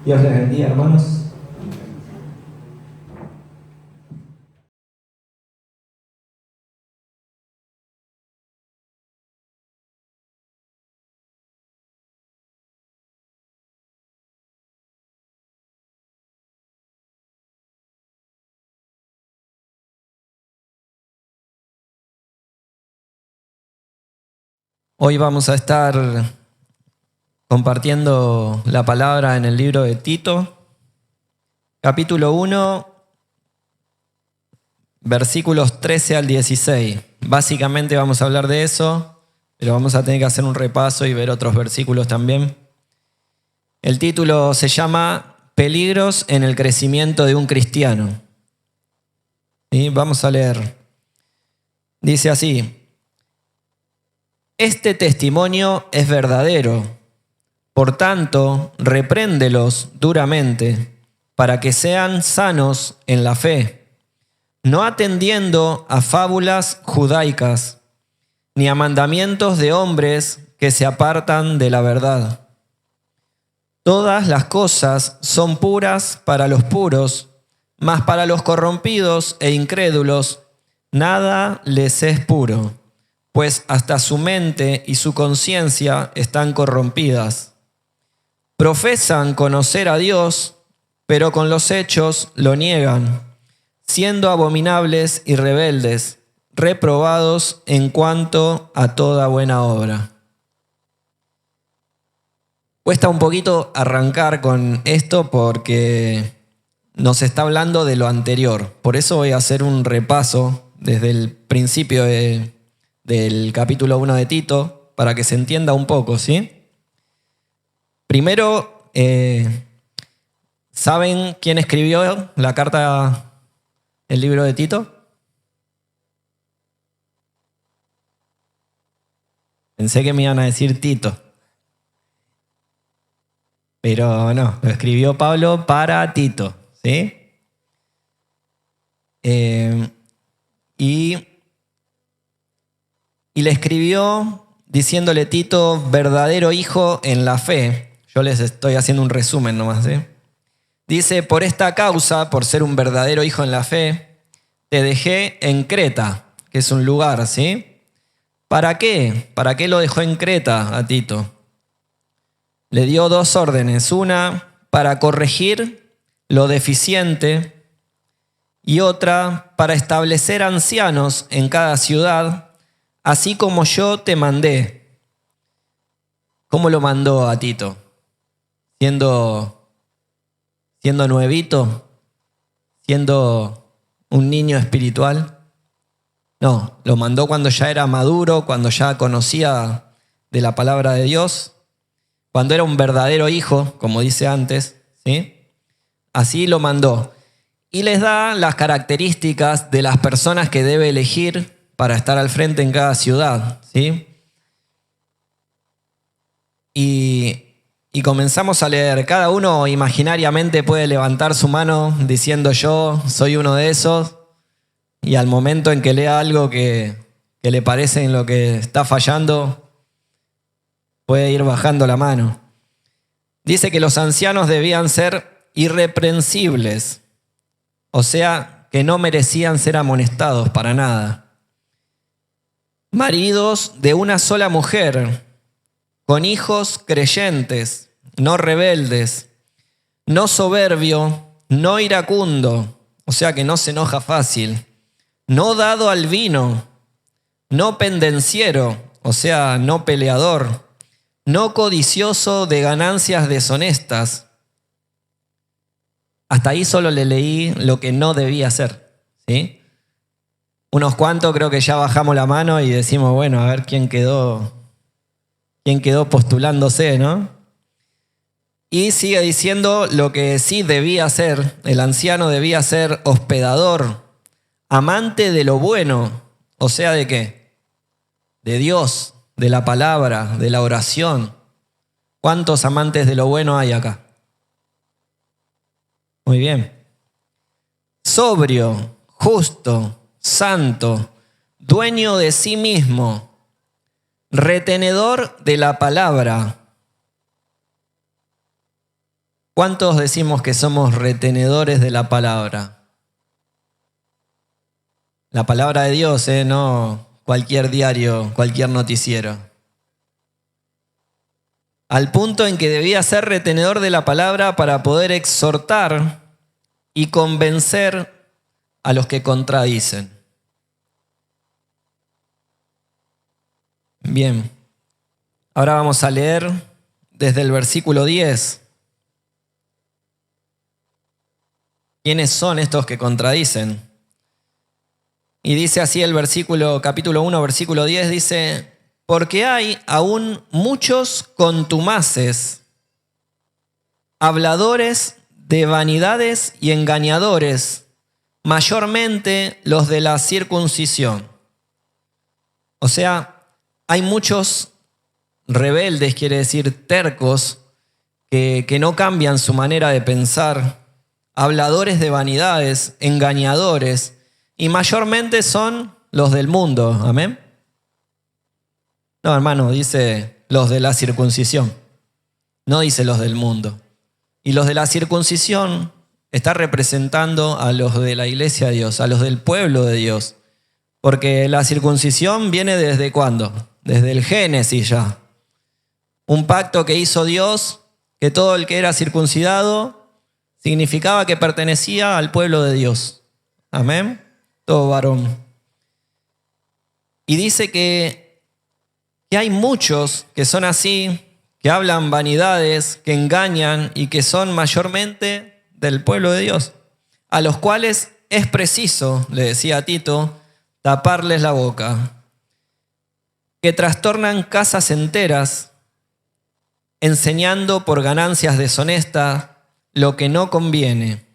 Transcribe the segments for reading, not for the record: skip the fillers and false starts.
Dios les bendiga, hermanos. Hoy vamos a estar compartiendo la palabra en el libro de Tito, capítulo 1, versículos 13 al 16. Básicamente vamos a hablar de eso, pero vamos a tener que hacer un repaso y ver otros versículos también. El título se llama Peligros en el crecimiento de un cristiano. Y vamos a leer. Dice así: este testimonio es verdadero, por tanto, repréndelos duramente para que sean sanos en la fe, no atendiendo a fábulas judaicas, ni a mandamientos de hombres que se apartan de la verdad. Todas las cosas son puras para los puros, mas para los corrompidos e incrédulos nada les es puro, pues hasta su mente y su conciencia están corrompidas. Profesan conocer a Dios, pero con los hechos lo niegan, siendo abominables y rebeldes, reprobados en cuanto a toda buena obra. Cuesta un poquito arrancar con esto porque nos está hablando de lo anterior. Por eso voy a hacer un repaso desde el principio del capítulo 1 de Tito, para que se entienda un poco, ¿sí? Primero, ¿saben quién escribió la carta, el libro de Tito? Pensé que me iban a decir Tito. Pero no, lo escribió Pablo para Tito, ¿sí? Y le escribió diciéndole: Tito, verdadero hijo en la fe. Yo les estoy haciendo un resumen nomás, ¿sí? Dice: por esta causa, por ser un verdadero hijo en la fe, te dejé en Creta, que es un lugar, ¿sí? ¿Para qué? ¿Para qué lo dejó en Creta a Tito? Le dio dos órdenes: una para corregir lo deficiente y otra para establecer ancianos en cada ciudad, así como yo te mandé. ¿Cómo lo mandó a Tito? Siendo nuevito, siendo un niño espiritual. No, lo mandó cuando ya era maduro, cuando ya conocía de la palabra de Dios, cuando era un verdadero hijo, como dice antes, ¿sí? Así lo mandó. Y les da las características de las personas que debe elegir para estar al frente en cada ciudad, ¿sí? Y comenzamos a leer. Cada uno imaginariamente puede levantar su mano diciendo: yo soy uno de esos. Y al momento en que lea algo que le parece en lo que está fallando, puede ir bajando la mano. Dice que los ancianos debían ser irreprensibles, o sea, que no merecían ser amonestados para nada. Maridos de una sola mujer, con hijos creyentes, no rebeldes, no soberbio, no iracundo, o sea que no se enoja fácil, no dado al vino, no pendenciero, o sea, no peleador, no codicioso de ganancias deshonestas. Hasta ahí solo le leí lo que no debía hacer, ¿sí? Unos cuantos creo que ya bajamos la mano y decimos: bueno, a ver quién quedó postulándose, ¿no? Y sigue diciendo lo que sí debía ser. El anciano debía ser hospedador, amante de lo bueno. O sea, ¿de qué? De Dios, de la palabra, de la oración. ¿Cuántos amantes de lo bueno hay acá? Muy bien. Sobrio, justo, santo, dueño de sí mismo, retenedor de la palabra. ¿Cuántos decimos que somos retenedores de la palabra? La palabra de Dios, no cualquier diario, cualquier noticiero. Al punto en que debía ser retenedor de la palabra para poder exhortar y convencer a los que contradicen. Bien, ahora vamos a leer desde el versículo 10. ¿Quiénes son estos que contradicen? Y dice así el capítulo 1, versículo 10, dice: porque hay aún muchos contumaces, habladores de vanidades y engañadores, mayormente los de la circuncisión. O sea, hay muchos rebeldes, quiere decir tercos, que no cambian su manera de pensar, habladores de vanidades, engañadores, y mayormente son los del mundo. Amén. No, hermano, dice los de la circuncisión, no dice los del mundo. Y los de la circuncisión está representando a los de la iglesia de Dios, a los del pueblo de Dios. Porque la circuncisión viene ¿desde cuándo? Desde el Génesis ya. Un pacto que hizo Dios, que todo el que era circuncidado significaba que pertenecía al pueblo de Dios. Amén. Todo varón. Y dice que hay muchos que son así, que hablan vanidades, que engañan y que son mayormente del pueblo de Dios, a los cuales es preciso, le decía a Tito, taparles la boca, que trastornan casas enteras, enseñando por ganancias deshonestas lo que no conviene.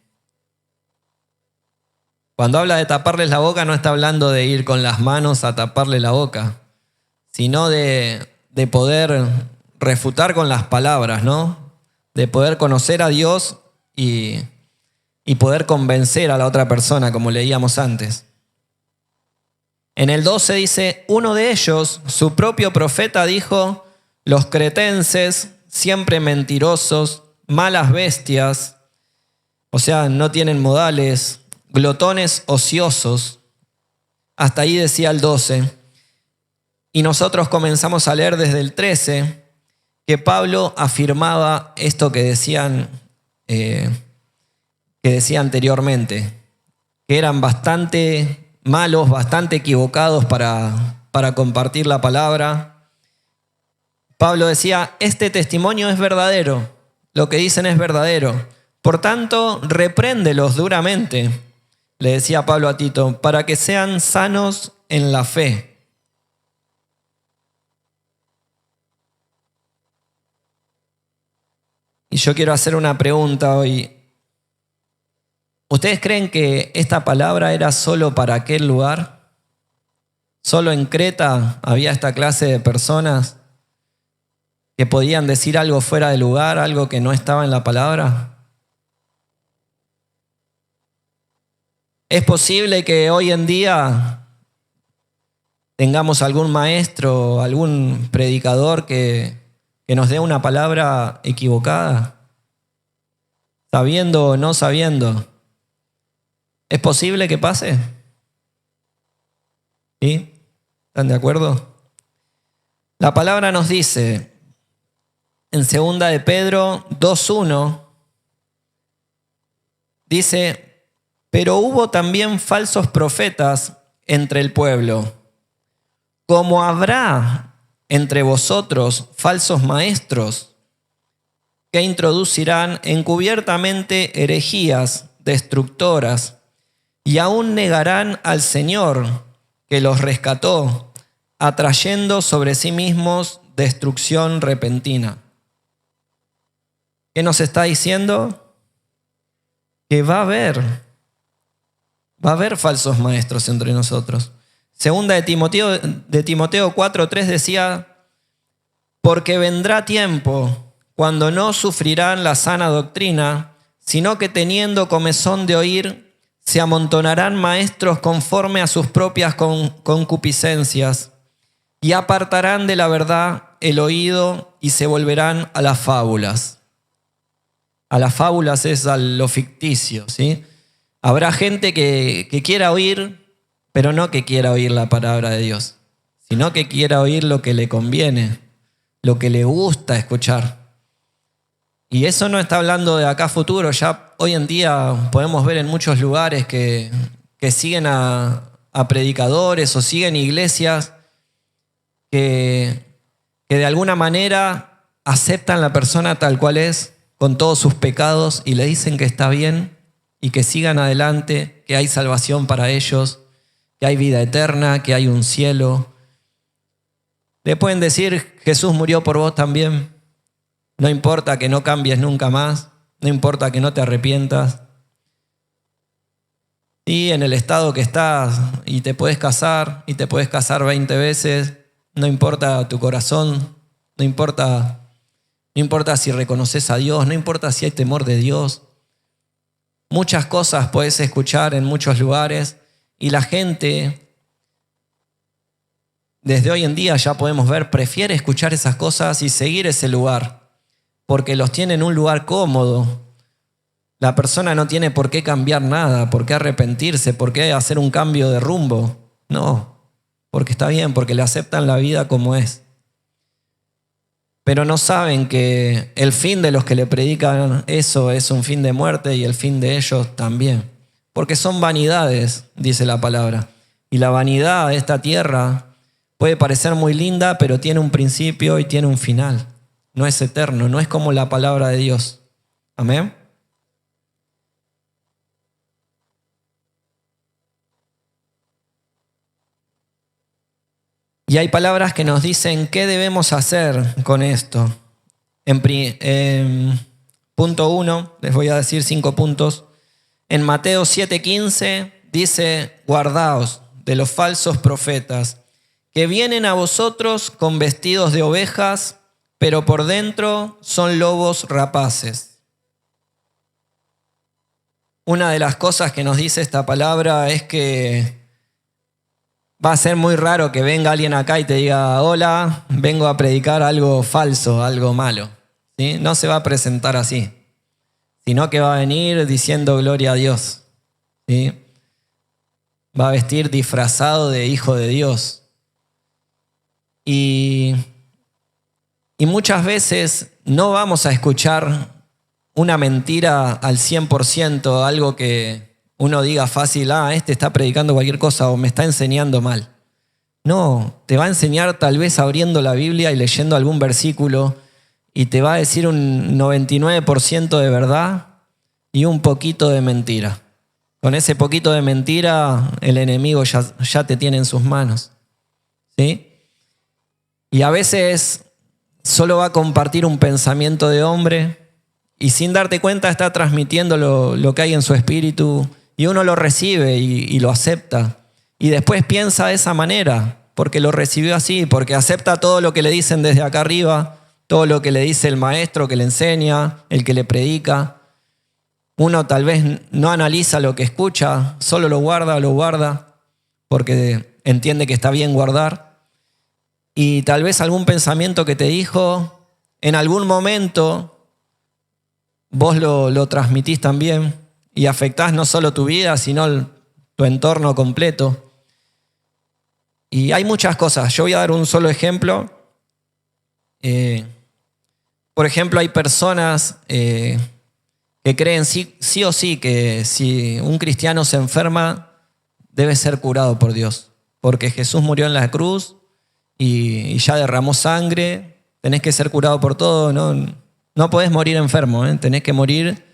Cuando habla de taparles la boca, no está hablando de ir con las manos a taparle la boca, sino de poder refutar con las palabras, ¿no? De poder conocer a Dios y poder convencer a la otra persona, como leíamos antes. En el 12 dice: uno de ellos, su propio profeta, dijo: los cretenses, siempre mentirosos, malas bestias, o sea, no tienen modales, glotones ociosos. Hasta ahí decía el 12. Y nosotros comenzamos a leer desde el 13 que Pablo afirmaba esto que decía anteriormente, que eran bastante malos, bastante equivocados para compartir la palabra. Pablo decía: este testimonio es verdadero, lo que dicen es verdadero. Por tanto, repréndelos duramente, le decía Pablo a Tito, para que sean sanos en la fe. Y yo quiero hacer una pregunta hoy. ¿Ustedes creen que esta palabra era solo para aquel lugar? ¿Solo en Creta había esta clase de personas que podían decir algo fuera de lugar, algo que no estaba en la palabra? ¿Es posible que hoy en día tengamos algún maestro, algún predicador que nos dé una palabra equivocada, sabiendo o no sabiendo? ¿Es posible que pase? ¿Sí? ¿Están de acuerdo? La palabra nos dice en 2 de Pedro 2:1, dice: pero hubo también falsos profetas entre el pueblo, como habrá entre vosotros falsos maestros que introducirán encubiertamente herejías destructoras y aún negarán al Señor que los rescató, atrayendo sobre sí mismos destrucción repentina. ¿Qué nos está diciendo? Que va a haber falsos maestros entre nosotros. Segunda de Timoteo 4:3 decía: porque vendrá tiempo cuando no sufrirán la sana doctrina, sino que teniendo comezón de oír, se amontonarán maestros conforme a sus propias concupiscencias, y apartarán de la verdad el oído y se volverán a las fábulas. a las fábulas es a lo ficticio, ¿sí? Habrá gente que quiera oír, pero no que quiera oír la palabra de Dios, sino que quiera oír lo que le conviene, lo que le gusta escuchar. Y eso no está hablando de acá a futuro, ya hoy en día podemos ver en muchos lugares que siguen a predicadores o siguen iglesias que de alguna manera aceptan la persona tal cual es, con todos sus pecados, y le dicen que está bien y que sigan adelante, que hay salvación para ellos, que hay vida eterna, que hay un cielo. Le pueden decir, Jesús murió por vos también. No importa que no cambies nunca más, no importa que no te arrepientas. Y en el estado que estás, y te puedes casar 20 veces, no importa tu corazón, no importa si reconoces a Dios, no importa si hay temor de Dios. Muchas cosas puedes escuchar en muchos lugares y la gente, desde hoy en día ya podemos ver, prefiere escuchar esas cosas y seguir ese lugar, porque los tiene en un lugar cómodo. La persona no tiene por qué cambiar nada, por qué arrepentirse, por qué hacer un cambio de rumbo. No, porque está bien, porque le aceptan la vida como es. Pero no saben que el fin de los que le predican eso es un fin de muerte y el fin de ellos también. Porque son vanidades, dice la palabra. Y la vanidad de esta tierra puede parecer muy linda, pero tiene un principio y tiene un final. No es eterno, no es como la palabra de Dios. Amén. Y hay palabras que nos dicen qué debemos hacer con esto. En punto 1, les voy a decir 5 puntos. En Mateo 7:15 dice, guardaos de los falsos profetas, que vienen a vosotros con vestidos de ovejas, pero por dentro son lobos rapaces. Una de las cosas que nos dice esta palabra es que va a ser muy raro que venga alguien acá y te diga, hola, vengo a predicar algo falso, algo malo. ¿Sí? No se va a presentar así, sino que va a venir diciendo gloria a Dios. ¿Sí? Va a vestir disfrazado de hijo de Dios. Y muchas veces no vamos a escuchar una mentira al 100%, algo que uno diga fácil, este está predicando cualquier cosa o me está enseñando mal. No, te va a enseñar tal vez abriendo la Biblia y leyendo algún versículo y te va a decir un 99% de verdad y un poquito de mentira. Con ese poquito de mentira el enemigo ya te tiene en sus manos. ¿Sí? Y a veces solo va a compartir un pensamiento de hombre y sin darte cuenta está transmitiendo lo que hay en su espíritu. Y uno lo recibe y lo acepta. Y después piensa de esa manera, porque lo recibió así, porque acepta todo lo que le dicen desde acá arriba, todo lo que le dice el maestro que le enseña, el que le predica. Uno tal vez no analiza lo que escucha, solo lo guarda, porque entiende que está bien guardar. Y tal vez algún pensamiento que te dijo, en algún momento vos lo transmitís también. Y afectás no solo tu vida, sino tu entorno completo. Y hay muchas cosas. Yo voy a dar un solo ejemplo. Por ejemplo, hay personas que creen sí o sí que si un cristiano se enferma, debe ser curado por Dios. Porque Jesús murió en la cruz y ya derramó sangre. Tenés que ser curado por todo. No podés morir enfermo. Tenés que morir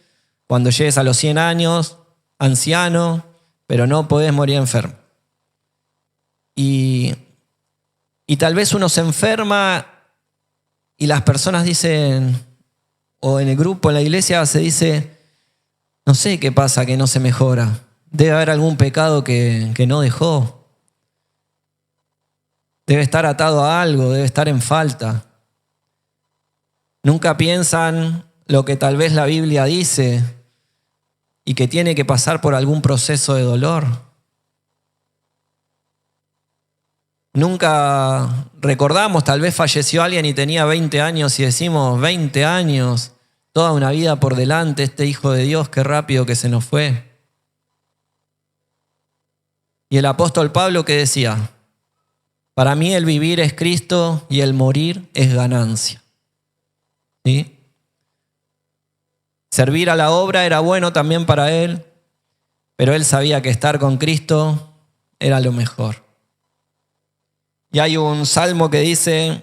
cuando llegues a los 100 años, anciano, pero no podés morir enfermo. Y tal vez uno se enferma y las personas dicen, o en el grupo, en la iglesia se dice, no sé qué pasa que no se mejora. Debe haber algún pecado que no dejó. Debe estar atado a algo, debe estar en falta. Nunca piensan lo que tal vez la Biblia dice y que tiene que pasar por algún proceso de dolor. Nunca recordamos, tal vez falleció alguien y tenía 20 años y decimos 20 años toda una vida por delante, este Hijo de Dios, qué rápido que se nos fue. Y el apóstol Pablo, ¿qué decía? Para mí el vivir es Cristo y el morir es ganancia. ¿Sí? Servir a la obra era bueno también para él, pero él sabía que estar con Cristo era lo mejor. Y hay un salmo que dice,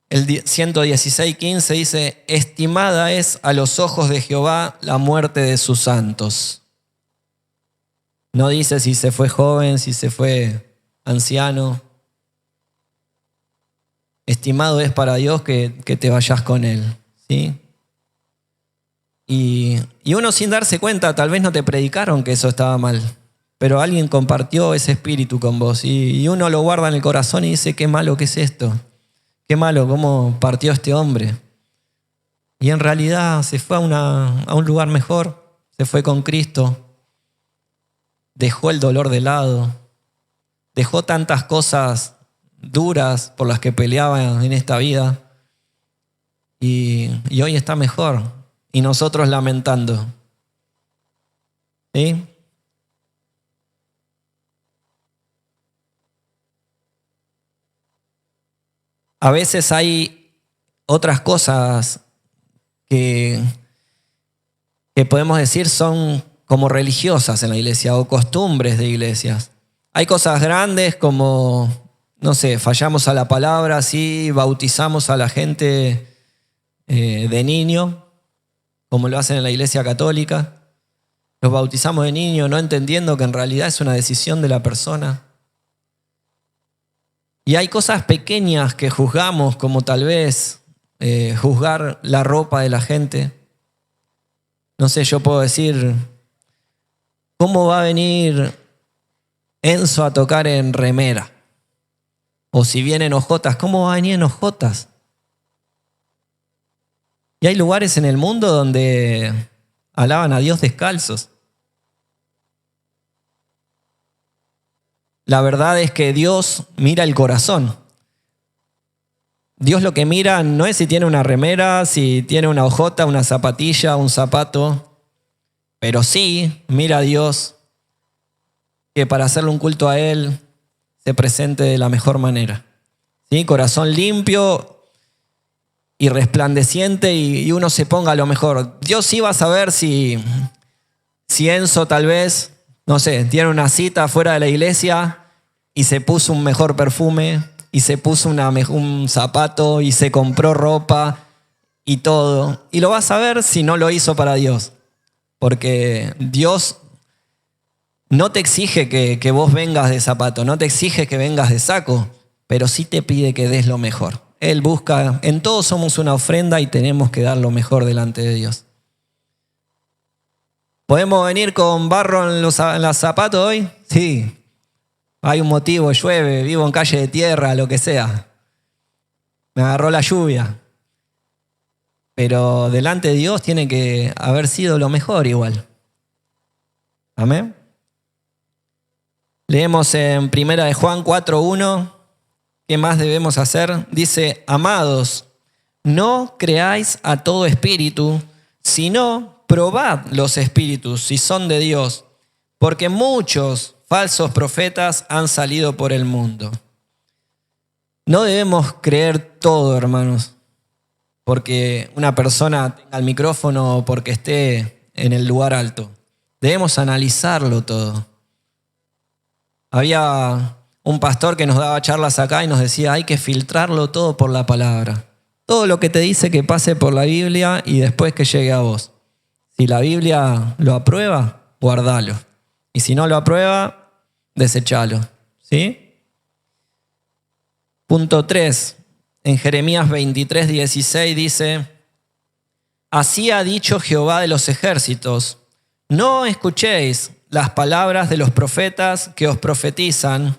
el 116:15 dice, estimada es a los ojos de Jehová la muerte de sus santos. No dice si se fue joven, si se fue anciano. Estimado es para Dios que te vayas con Él, ¿sí? Y uno sin darse cuenta, tal vez no te predicaron que eso estaba mal, pero alguien compartió ese espíritu con vos y uno lo guarda en el corazón y dice, qué malo que es esto, qué malo, cómo partió este hombre. Y en realidad se fue a un lugar mejor, se fue con Cristo, dejó el dolor de lado, dejó tantas cosas duras por las que peleaba en esta vida y hoy está mejor y nosotros lamentando. ¿Sí? A veces hay otras cosas que podemos decir son como religiosas en la iglesia o costumbres de iglesias. Hay cosas grandes como, no sé, fallamos a la palabra, sí, bautizamos a la gente de niño, como lo hacen en la iglesia católica. Los bautizamos de niño no entendiendo que en realidad es una decisión de la persona. Y hay cosas pequeñas que juzgamos, como tal vez juzgar la ropa de la gente. No sé, yo puedo decir, ¿cómo va a venir Enzo a tocar en remera? O si viene en ojotas, ¿cómo va a venir en ojotas? Y hay lugares en el mundo donde alaban a Dios descalzos. La verdad es que Dios mira el corazón. Dios lo que mira no es si tiene una remera, si tiene una hojota, una zapatilla, un zapato, pero sí mira a Dios que para hacerle un culto a Él se presente de la mejor manera. ¿Sí? Corazón limpio y resplandeciente y uno se ponga a lo mejor. Dios sí va a saber si Enzo tal vez, no sé, tiene una cita fuera de la iglesia y se puso un mejor perfume y se puso un zapato y se compró ropa y todo. Y lo vas a ver si no lo hizo para Dios. Porque Dios no te exige que vos vengas de zapato, no te exige que vengas de saco, pero sí te pide que des lo mejor. Él busca, en todos somos una ofrenda y tenemos que dar lo mejor delante de Dios. ¿Podemos venir con barro en los zapatos hoy? Sí. Hay un motivo, llueve, vivo en calle de tierra, lo que sea. Me agarró la lluvia. Pero delante de Dios tiene que haber sido lo mejor igual. Amén. Leemos en 1 Juan 4:1. ¿Qué más debemos hacer? Dice, amados, no creáis a todo espíritu, sino probad los espíritus si son de Dios, porque muchos falsos profetas han salido por el mundo. No debemos creer todo, hermanos, porque una persona tenga el micrófono o porque esté en el lugar alto. Debemos analizarlo todo. Había un pastor que nos daba charlas acá y nos decía, hay que filtrarlo todo por la palabra. Todo lo que te dice que pase por la Biblia y después que llegue a vos. Si la Biblia lo aprueba, guardalo. Y si no lo aprueba, desechalo. ¿Sí? Punto 3. En Jeremías 23:16 dice, así ha dicho Jehová de los ejércitos, no escuchéis las palabras de los profetas que os profetizan,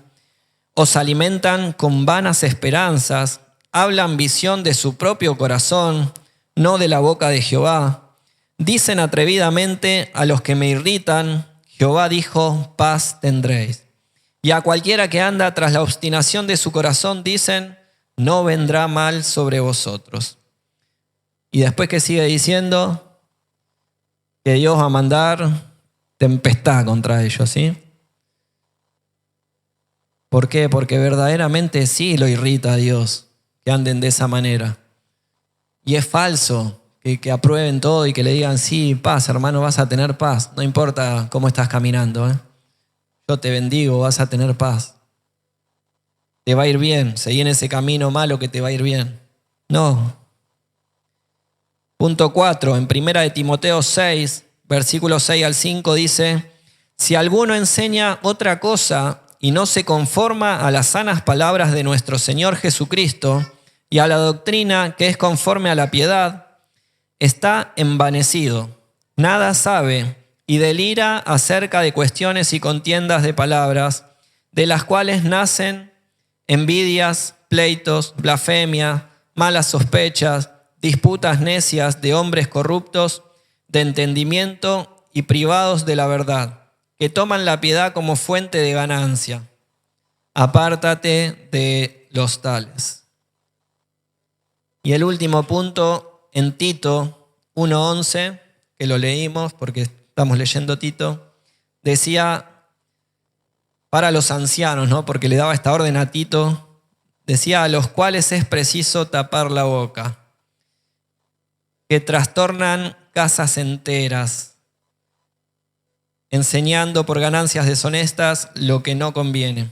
os alimentan con vanas esperanzas, hablan visión de su propio corazón, no de la boca de Jehová. Dicen atrevidamente a los que me irritan, Jehová dijo, paz tendréis. Y a cualquiera que anda tras la obstinación de su corazón dicen, no vendrá mal sobre vosotros. Y después que sigue diciendo que Dios va a mandar tempestad contra ellos, ¿sí? ¿Por qué? Porque verdaderamente sí lo irrita a Dios que anden de esa manera. Y es falso que aprueben todo y que le digan, sí, paz, hermano, vas a tener paz. No importa cómo estás caminando, ¿eh? Yo te bendigo, vas a tener paz. Te va a ir bien, seguí en ese camino malo que te va a ir bien. No. Punto 4, en 1 de Timoteo 6, versículos 6 al 5 dice, si alguno enseña otra cosa y no se conforma a las sanas palabras de nuestro Señor Jesucristo y a la doctrina que es conforme a la piedad, está envanecido, nada sabe y delira acerca de cuestiones y contiendas de palabras, de las cuales nacen envidias, pleitos, blasfemia, malas sospechas, disputas necias de hombres corruptos, de entendimiento y privados de la verdad, que toman la piedad como fuente de ganancia. Apártate de los tales. Y el último punto, en Tito 1:11, que lo leímos porque estamos leyendo Tito, decía para los ancianos, ¿no? Porque le daba esta orden a Tito, decía a los cuales es preciso tapar la boca, que trastornan casas enteras, enseñando por ganancias deshonestas lo que no conviene.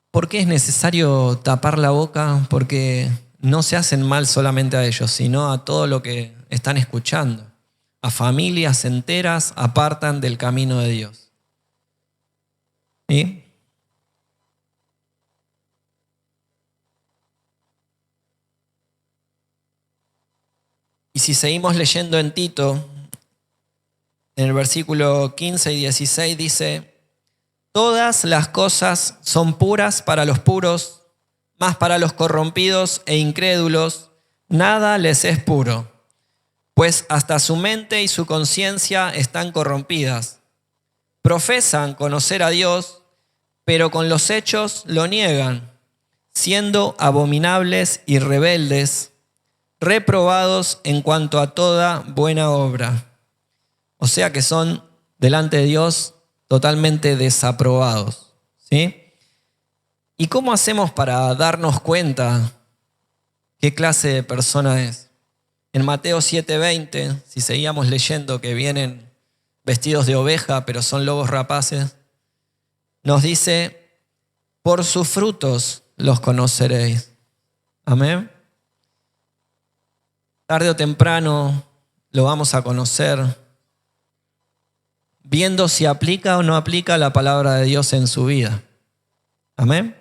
¿Por qué es necesario tapar la boca? Porque no se hacen mal solamente a ellos, sino a todo lo que están escuchando. A familias enteras apartan del camino de Dios. ¿Sí? Y si seguimos leyendo en Tito, en el versículo 15 y 16 dice, todas las cosas son puras para los puros, mas para los corrompidos e incrédulos nada les es puro, pues hasta su mente y su conciencia están corrompidas. Profesan conocer a Dios, pero con los hechos lo niegan, siendo abominables y rebeldes, reprobados en cuanto a toda buena obra. O sea que son delante de Dios totalmente desaprobados, ¿sí? ¿Y cómo hacemos para darnos cuenta qué clase de persona es? En Mateo 7:20, si seguíamos leyendo que vienen vestidos de oveja, pero son lobos rapaces, nos dice, por sus frutos los conoceréis. Amén. Tarde o temprano lo vamos a conocer, viendo si aplica o no aplica la palabra de Dios en su vida. Amén.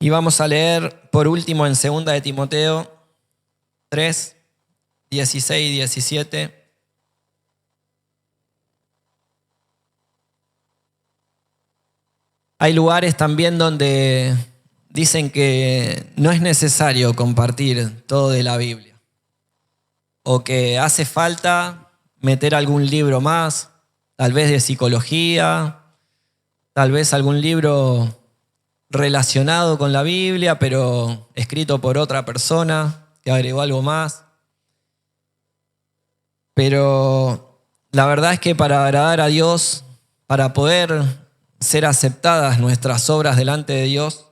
Y vamos a leer por último en 2 de Timoteo 3, 16 y 17. Hay lugares también donde dicen que no es necesario compartir todo de la Biblia, o que hace falta meter algún libro más, tal vez de psicología, tal vez algún libro relacionado con la Biblia, pero escrito por otra persona que agregó algo más. Pero la verdad es que para agradar a Dios, para poder ser aceptadas nuestras obras delante de Dios,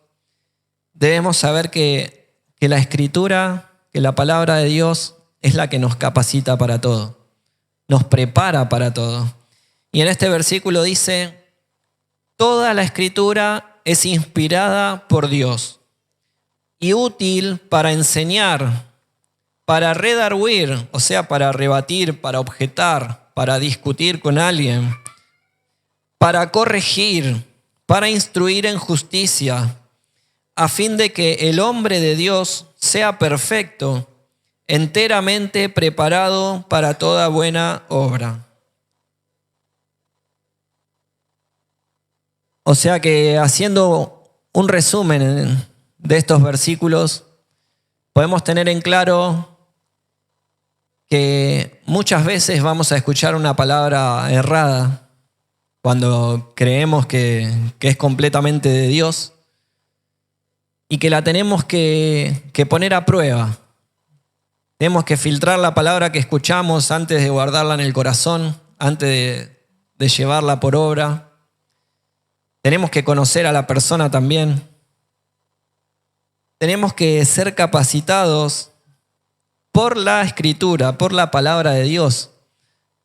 debemos saber que la Escritura, que la palabra de Dios es la que nos capacita para todo, nos prepara para todo. Y en este versículo dice, toda la Escritura es inspirada por Dios y útil para enseñar, para redarguir, o sea, para rebatir, para objetar, para discutir con alguien, para corregir, para instruir en justicia, a fin de que el hombre de Dios sea perfecto, enteramente preparado para toda buena obra. O sea que haciendo un resumen de estos versículos, podemos tener en claro que muchas veces vamos a escuchar una palabra errada cuando creemos que es completamente de Dios y que la tenemos que poner a prueba. Tenemos que filtrar la palabra que escuchamos antes de guardarla en el corazón, antes de llevarla por obra. Tenemos que conocer a la persona también. Tenemos que ser capacitados por la Escritura, por la palabra de Dios,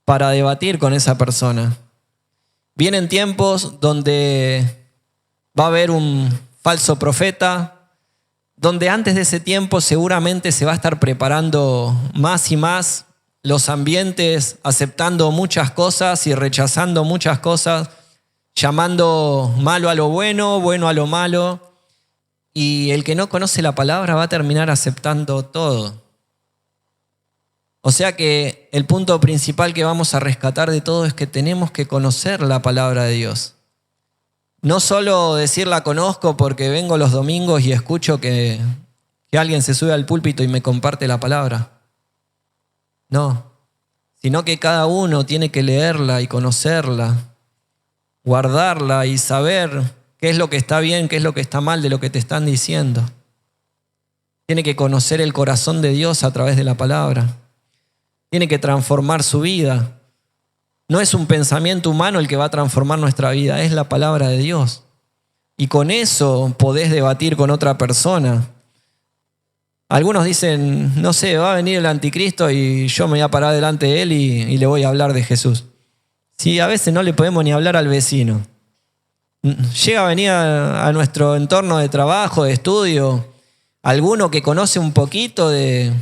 para debatir con esa persona. Vienen tiempos donde va a haber un falso profeta, donde antes de ese tiempo seguramente se va a estar preparando más y más los ambientes, aceptando muchas cosas y rechazando muchas cosas, llamando malo a lo bueno, bueno a lo malo. Y el que no conoce la palabra va a terminar aceptando todo. O sea que el punto principal que vamos a rescatar de todo es que tenemos que conocer la palabra de Dios. No solo decir la conozco porque vengo los domingos y escucho que alguien se sube al púlpito y me comparte la palabra. No, sino que cada uno tiene que leerla y conocerla, guardarla y saber qué es lo que está bien, qué es lo que está mal de lo que te están diciendo. Tiene que conocer el corazón de Dios a través de la palabra. Tiene que transformar su vida. No es un pensamiento humano el que va a transformar nuestra vida, es la palabra de Dios. Y con eso podés debatir con otra persona. Algunos dicen, no sé, va a venir el anticristo y yo me voy a parar delante de él y le voy a hablar de Jesús. Sí, a veces no le podemos ni hablar al vecino. Llega a venir a nuestro entorno de trabajo, de estudio, alguno que conoce un poquito de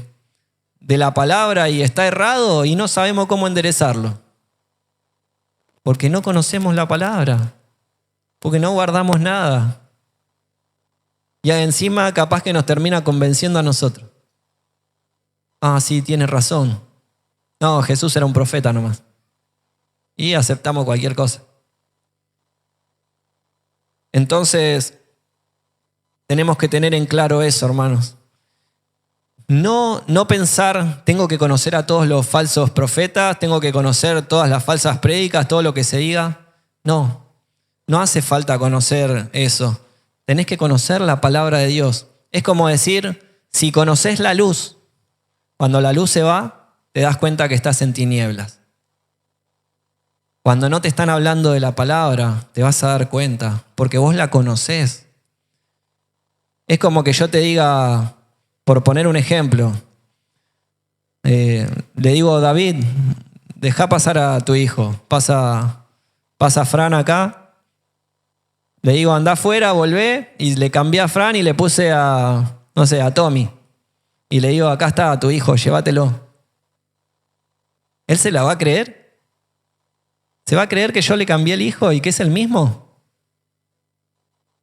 la palabra y está errado y no sabemos cómo enderezarlo. Porque no conocemos la palabra, porque no guardamos nada. Y encima capaz que nos termina convenciendo a nosotros. Ah, sí, tienes razón. No, Jesús era un profeta nomás. Y aceptamos cualquier cosa. Entonces, tenemos que tener en claro eso, hermanos. No pensar, tengo que conocer a todos los falsos profetas, tengo que conocer todas las falsas prédicas, todo lo que se diga. No hace falta conocer eso. Tenés que conocer la palabra de Dios. Es como decir, si conoces la luz, cuando la luz se va, te das cuenta que estás en tinieblas. Cuando no te están hablando de la palabra, te vas a dar cuenta, porque vos la conocés. Es como que yo te diga, por poner un ejemplo, le digo, David, deja pasar a tu hijo, pasa Fran acá. Le digo, anda afuera, volvé, y le cambié a Fran y le puse a Tommy. Y le digo, acá está tu hijo, llévatelo. ¿Él se la va a creer? ¿Se va a creer que yo le cambié el hijo y que es el mismo?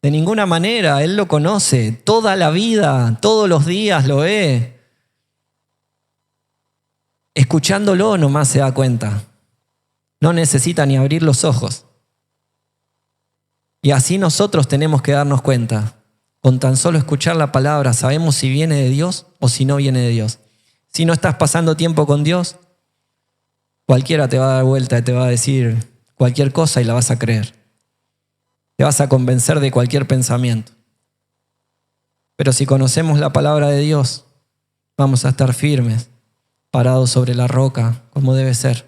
De ninguna manera, él lo conoce toda la vida, todos los días lo ve. Escuchándolo nomás se da cuenta. No necesita ni abrir los ojos. Y así nosotros tenemos que darnos cuenta. Con tan solo escuchar la palabra sabemos si viene de Dios o si no viene de Dios. Si no estás pasando tiempo con Dios, cualquiera te va a dar vuelta y te va a decir cualquier cosa y la vas a creer. Te vas a convencer de cualquier pensamiento. Pero si conocemos la palabra de Dios, vamos a estar firmes, parados sobre la roca, como debe ser.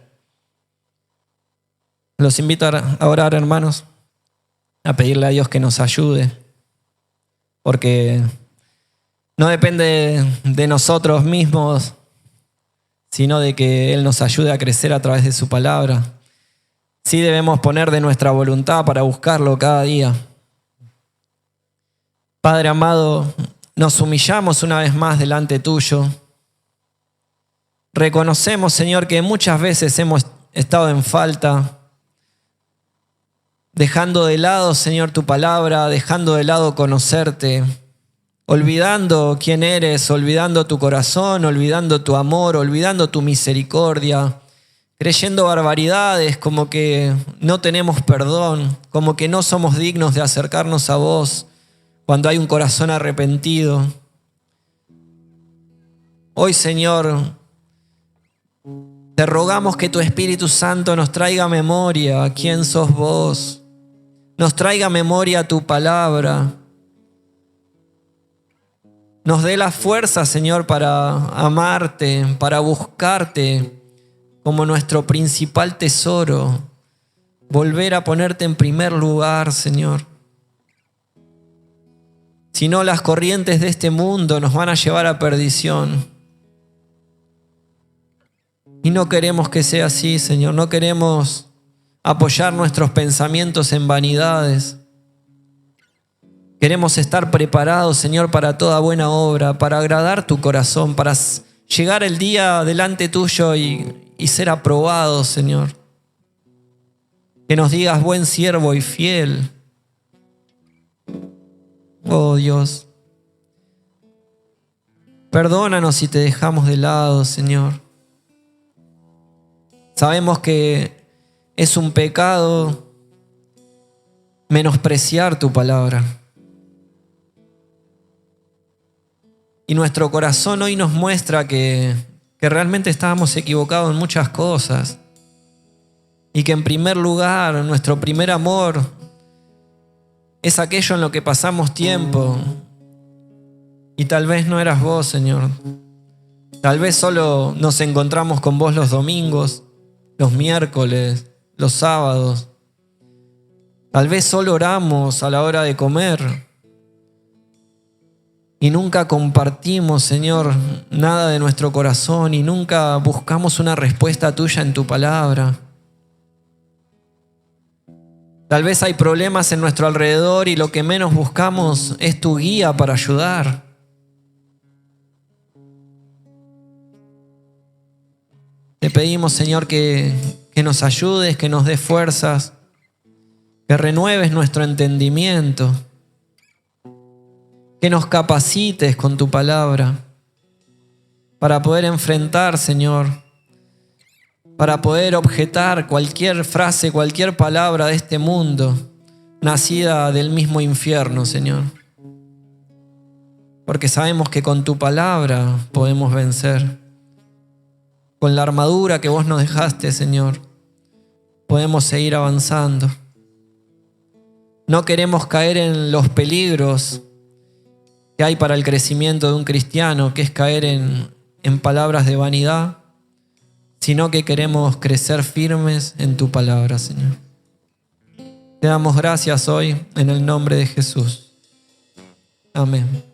Los invito a orar, hermanos, a pedirle a Dios que nos ayude, porque no depende de nosotros mismos, sino de que Él nos ayude a crecer a través de su palabra. Sí debemos poner de nuestra voluntad para buscarlo cada día. Padre amado, nos humillamos una vez más delante tuyo. Reconocemos, Señor, que muchas veces hemos estado en falta, dejando de lado, Señor, tu palabra, dejando de lado conocerte, olvidando quién eres, olvidando tu corazón, olvidando tu amor, olvidando tu misericordia, creyendo barbaridades como que no tenemos perdón, como que no somos dignos de acercarnos a vos cuando hay un corazón arrepentido. Hoy, Señor, Te rogamos que tu Espíritu Santo nos traiga memoria quién sos vos, nos traiga memoria tu palabra, nos dé la fuerza, Señor, para amarte, para buscarte como nuestro principal tesoro, volver a ponerte en primer lugar, Señor. Si no, las corrientes de este mundo nos van a llevar a perdición. Y no queremos que sea así, Señor. No queremos apoyar nuestros pensamientos en vanidades. Queremos estar preparados, Señor, para toda buena obra, para agradar tu corazón, para llegar el día delante tuyo y ser aprobados, Señor. Que nos digas buen siervo y fiel. Oh Dios, perdónanos si te dejamos de lado, Señor. Sabemos que es un pecado menospreciar tu palabra. Y nuestro corazón hoy nos muestra que realmente estábamos equivocados en muchas cosas. Y que en primer lugar, nuestro primer amor es aquello en lo que pasamos tiempo. Y tal vez no eras vos, Señor. Tal vez solo nos encontramos con vos los domingos, los miércoles, los sábados. Tal vez solo oramos a la hora de comer. Y nunca compartimos, Señor, nada de nuestro corazón y nunca buscamos una respuesta tuya en tu palabra. Tal vez hay problemas en nuestro alrededor y lo que menos buscamos es tu guía para ayudar. Te pedimos, Señor, que nos ayudes, que nos des fuerzas, que renueves nuestro entendimiento, que nos capacites con tu palabra para poder enfrentar, Señor, para poder objetar cualquier frase, cualquier palabra de este mundo, nacida del mismo infierno, Señor. Porque sabemos que con tu palabra podemos vencer. Con la armadura que vos nos dejaste, Señor, podemos seguir avanzando. No queremos caer en los peligros que hay para el crecimiento de un cristiano, que es caer en palabras de vanidad, sino que queremos crecer firmes en tu palabra, Señor. Te damos gracias hoy en el nombre de Jesús. Amén.